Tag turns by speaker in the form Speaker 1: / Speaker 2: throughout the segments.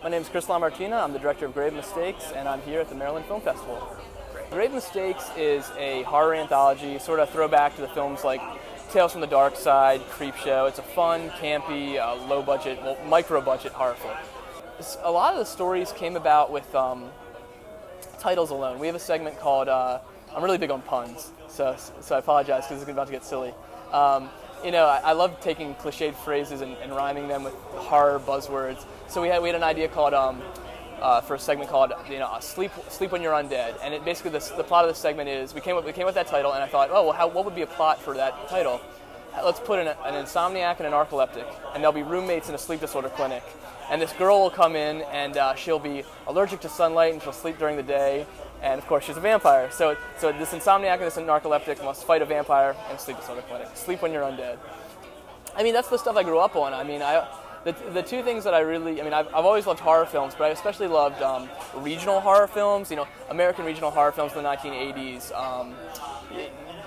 Speaker 1: My name is LaMartina. I'm the director of Grave Mistakes, and I'm here at the Maryland Film Festival. Grave Mistakes is a horror anthology, sort of throwback to the films like Tales from the Dark Side, Creepshow. It's a fun, campy, low-budget, well, micro-budget horror film. A lot of the stories came about with titles alone. We have a segment called, I'm really big on puns, so I apologize because it's about to get silly. I love taking cliched phrases and rhyming them with horror buzzwords. So we had an idea called for a segment called sleep when you're undead, and it basically the plot of the segment is we came up with that title, and I thought, oh well, what would be a plot for that title? Let's put an insomniac and a narcoleptic, and they'll be roommates in a sleep disorder clinic. And this girl will come in, and she'll be allergic to sunlight, and she'll sleep during the day. And of course, she's a vampire. So this insomniac and this narcoleptic must fight a vampire in a sleep disorder clinic. Sleep when you're undead. I mean, that's the stuff I grew up on. I mean, the two things that I've always loved horror films, but I especially loved regional horror films. American regional horror films in the 1980s.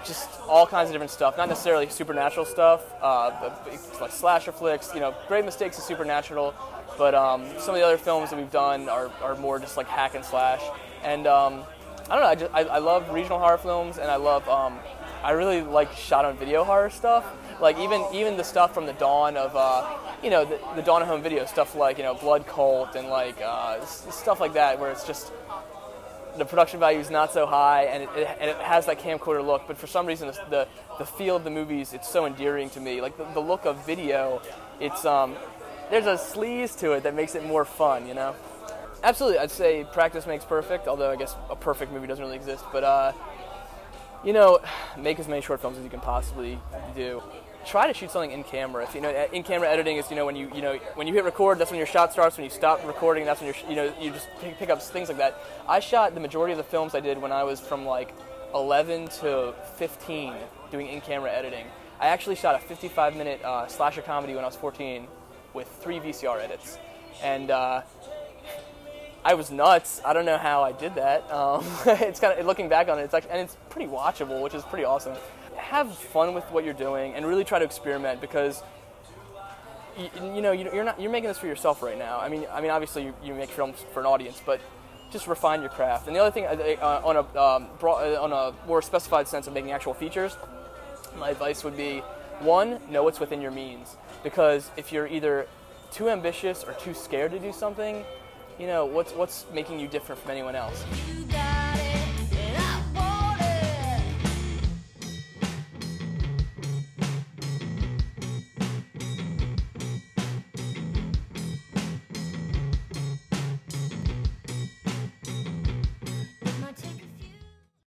Speaker 1: Just all kinds of different stuff. Not necessarily supernatural stuff, but like slasher flicks. Grave Mistakes is supernatural, but some of the other films that we've done are more just like hack and slash. And I don't know. I love regional horror films, and I really like shot-on-video horror stuff. Like even the stuff from the dawn of the dawn of home video stuff, like Blood Cult and like stuff like that, where it's just the production value is not so high, and it has that camcorder look. But for some reason, the feel of the movies, it's so endearing to me. Like the look of video, it's there's a sleaze to it that makes it more fun. Absolutely, I'd say practice makes perfect, although I guess a perfect movie doesn't really exist. But, make as many short films as you can possibly do. Try to shoot something in camera. In-camera editing is, when you hit record, that's when your shot starts. When you stop recording, that's when you just pick up things like that. I shot the majority of the films I did when I was from like 11 to 15 doing in-camera editing. I actually shot a 55-minute slasher comedy when I was 14 with 3 VCR edits. And, I was nuts. I don't know how I did that. It's kind of, looking back on it, it's pretty watchable, which is pretty awesome. Have fun with what you're doing and really try to experiment, because you're making this for yourself right now. I mean obviously you make films for an audience, but just refine your craft. And the other thing, on a more specified sense of making actual features, my advice would be, 1, know what's within your means, because if you're either too ambitious or too scared to do something, what's making you different from anyone else?